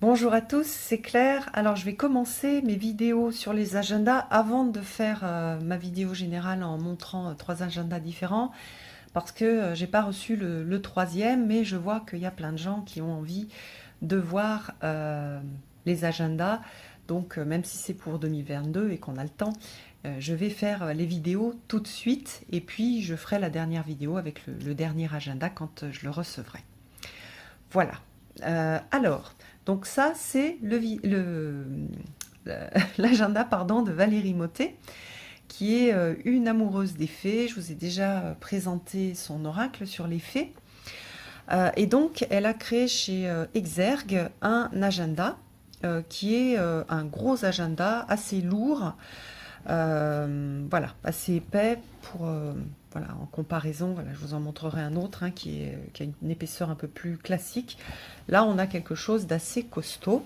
Bonjour à tous, c'est Claire. Alors je vais commencer mes vidéos sur les agendas avant de faire ma vidéo générale en montrant trois agendas différents parce que j'ai pas reçu le troisième, mais je vois qu'il y a plein de gens qui ont envie de voir les agendas. Donc même si c'est pour 2022 et qu'on a le temps, je vais faire les vidéos tout de suite et puis je ferai la dernière vidéo avec le dernier agenda quand je le recevrai. Voilà. Alors, donc ça, c'est l'agenda pardon, de Valérie Mottet, qui est une amoureuse des fées. Je vous ai déjà présenté son oracle sur les fées. Et donc, elle a créé chez Exergue un agenda qui est un gros agenda assez lourd, voilà, assez épais pour, voilà, en comparaison, voilà, je vous en montrerai un autre hein, qui a une épaisseur un peu plus classique. Là, on a quelque chose d'assez costaud,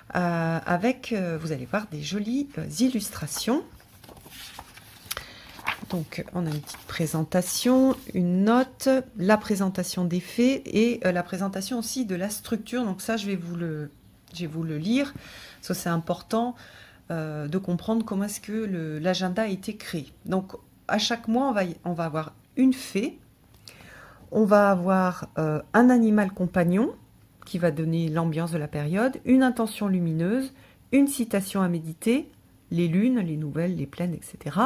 avec, vous allez voir, des jolies illustrations. Donc, on a une petite présentation, une note, la présentation des faits et la présentation aussi de la structure. Donc ça, je vais vous le lire, parce que c'est important de comprendre comment est-ce que l'agenda a été créé. Donc, à chaque mois, on va avoir une fée, on va avoir un animal compagnon qui va donner l'ambiance de la période, une intention lumineuse, une citation à méditer, les lunes, les nouvelles, les pleines, etc.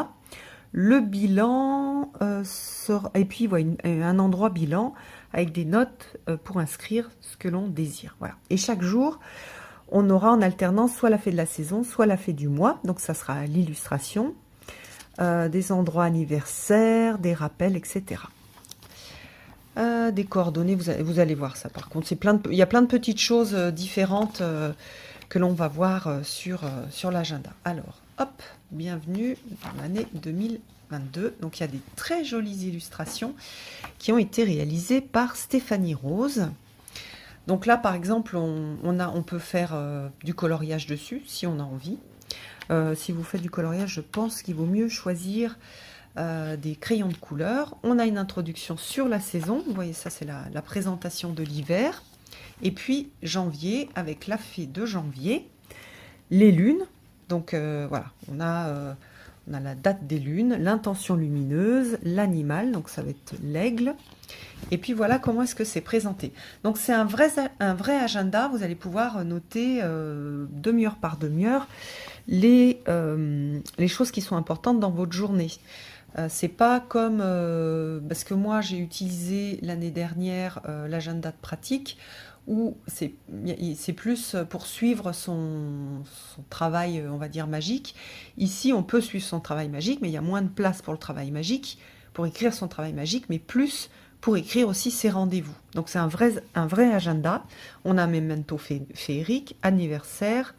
Le bilan sera, et puis voilà, un endroit bilan avec des notes pour inscrire ce que l'on désire. Voilà. Et chaque jour, on aura en alternance soit la fée de la saison, soit la fée du mois. Donc ça sera l'illustration, des endroits anniversaires, des rappels, etc. Des coordonnées, vous allez voir ça par contre. Il y a plein de petites choses différentes que l'on va voir sur l'agenda. Alors, hop, bienvenue dans l'année 2022. Donc il y a des très jolies illustrations qui ont été réalisées par Stéphanie Rose. Donc là, par exemple, on peut faire du coloriage dessus, si on a envie. Si vous faites du coloriage, je pense qu'il vaut mieux choisir des crayons de couleur. On a une introduction sur la saison. Vous voyez, ça, c'est la présentation de l'hiver. Et puis, janvier, avec la fée de janvier. Les lunes. Donc, voilà, on a la date des lunes, l'intention lumineuse, l'animal, donc ça va être l'aigle. Et puis voilà comment est-ce que c'est présenté. Donc c'est un vrai agenda, vous allez pouvoir noter demi-heure par demi-heure les choses qui sont importantes dans votre journée. C'est pas comme, parce que moi j'ai utilisé l'année dernière l'agenda de pratique, où c'est plus pour suivre son travail, on va dire, magique. Ici, on peut suivre son travail magique, mais il y a moins de place pour le travail magique, pour écrire son travail magique, mais plus pour écrire aussi ses rendez-vous. Donc c'est un vrai agenda. On a memento féerique, anniversaire,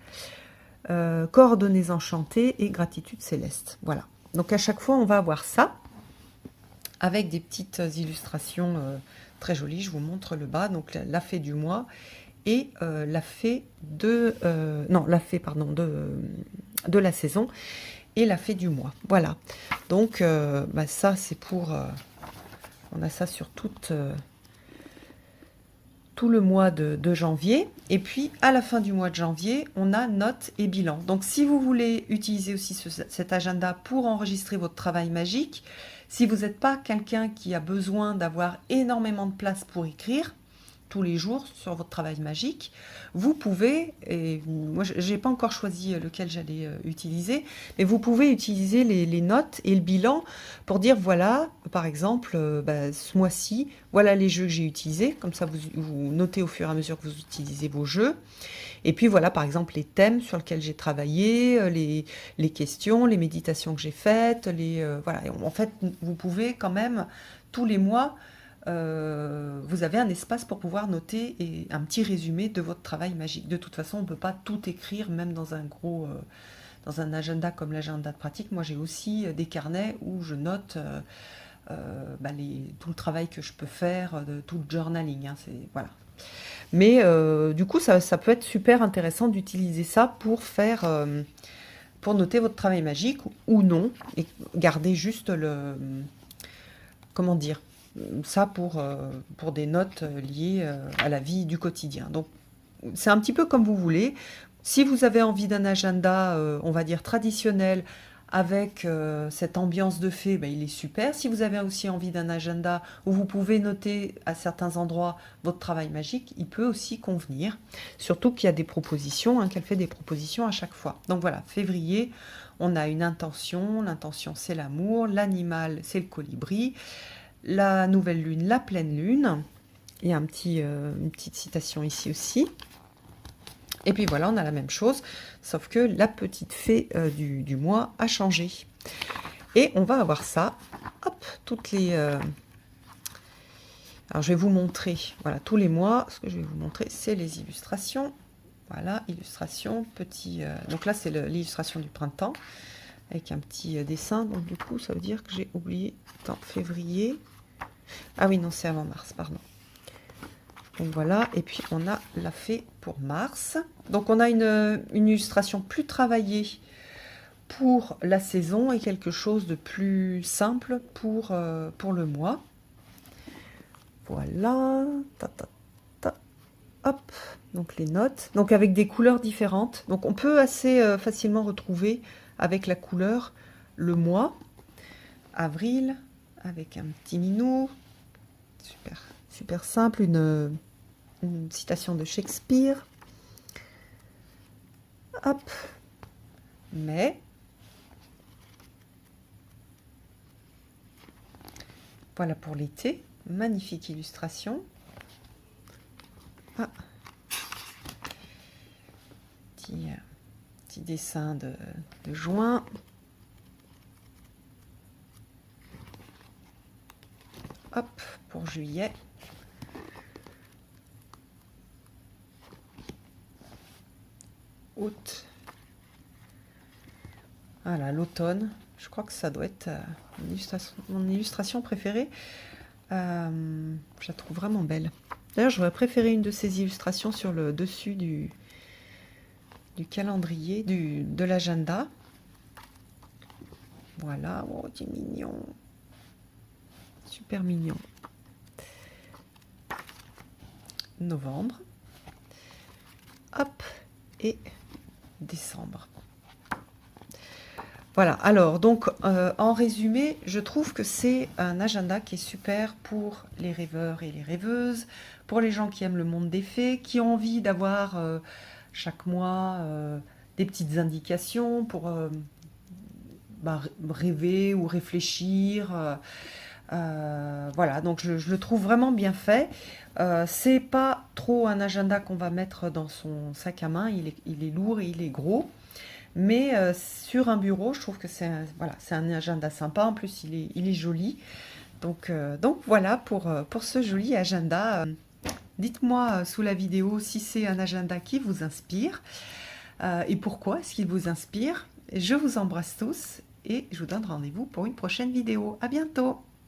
coordonnées enchantées et gratitude céleste. Voilà. Donc à chaque fois, on va avoir ça, avec des petites illustrations très jolies. Je vous montre le bas, donc la fée du mois et la fée de la saison et la fée du mois. Voilà. Donc ça c'est pour on a ça sur tout le mois de janvier. Et puis à la fin du mois de janvier, on a notes et bilan. Donc si vous voulez utiliser aussi cet agenda pour enregistrer votre travail magique, si vous n'êtes pas quelqu'un qui a besoin d'avoir énormément de place pour écrire tous les jours sur votre travail magique, vous pouvez, et moi je n'ai pas encore choisi lequel j'allais utiliser, mais vous pouvez utiliser les notes et le bilan pour dire voilà, par exemple, ce mois-ci, voilà les jeux que j'ai utilisés, comme ça vous notez au fur et à mesure que vous utilisez vos jeux. Et puis voilà, par exemple, les thèmes sur lesquels j'ai travaillé, les questions, les méditations que j'ai faites, voilà. Et en fait, vous pouvez quand même, tous les mois, vous avez un espace pour pouvoir noter et un petit résumé de votre travail magique. De toute façon, on ne peut pas tout écrire, même dans dans un agenda comme l'agenda de pratique. Moi, j'ai aussi des carnets où je note tout le travail que je peux faire, tout le journaling. Hein, voilà. Mais du coup, ça peut être super intéressant d'utiliser ça pour pour noter votre travail magique ou non, et garder juste comment dire, ça pour des notes liées à la vie du quotidien. Donc c'est un petit peu comme vous voulez. Si vous avez envie d'un agenda, on va dire traditionnel, avec cette ambiance de fée, ben, il est super. Si vous avez aussi envie d'un agenda où vous pouvez noter à certains endroits votre travail magique, il peut aussi convenir. Surtout qu'il y a des propositions, hein, qu'elle fait des propositions à chaque fois. Donc voilà, février, on a une intention. L'intention, c'est l'amour. L'animal, c'est le colibri. La nouvelle lune, la pleine lune. Il y a une petite citation ici aussi. Et puis voilà, on a la même chose, sauf que la petite fée du mois a changé. Et on va avoir ça, hop, toutes les... Alors je vais vous montrer, voilà, tous les mois, ce que je vais vous montrer, c'est les illustrations. Voilà, illustration, petit... Donc là, c'est l'illustration du printemps, avec un petit dessin. Donc du coup, ça veut dire que j'ai oublié, attends, février. Ah oui, non, c'est avant mars, pardon. Donc voilà, et puis on a la fée pour mars. Donc on a une illustration plus travaillée pour la saison et quelque chose de plus simple pour le mois. Voilà, hop, donc les notes, donc avec des couleurs différentes. Donc on peut assez facilement retrouver avec la couleur le mois, avril, avec un petit minou, super, super simple, une citation de Shakespeare. Hop. Mais voilà pour l'été. Magnifique illustration. Ah. Petit dessin de juin. Hop, pour juillet. Août. Voilà, l'automne. Je crois que ça doit être mon illustration préférée. Je la trouve vraiment belle. D'ailleurs, j'aurais préféré une de ces illustrations sur le dessus du calendrier, de l'agenda. Voilà, oh, c'est mignon. Super mignon. Novembre. Hop, et décembre. Voilà, alors donc en résumé, je trouve que c'est un agenda qui est super pour les rêveurs et les rêveuses, pour les gens qui aiment le monde des fées, qui ont envie d'avoir chaque mois des petites indications pour rêver ou réfléchir. Voilà, donc je le trouve vraiment bien fait. C'est pas trop un agenda qu'on va mettre dans son sac à main, il est lourd et il est gros. Mais sur un bureau, je trouve que c'est un agenda sympa. En plus, il est joli. Donc voilà pour ce joli agenda. Dites-moi sous la vidéo si c'est un agenda qui vous inspire et pourquoi est-ce qu'il vous inspire. Je vous embrasse tous et je vous donne rendez-vous pour une prochaine vidéo. À bientôt!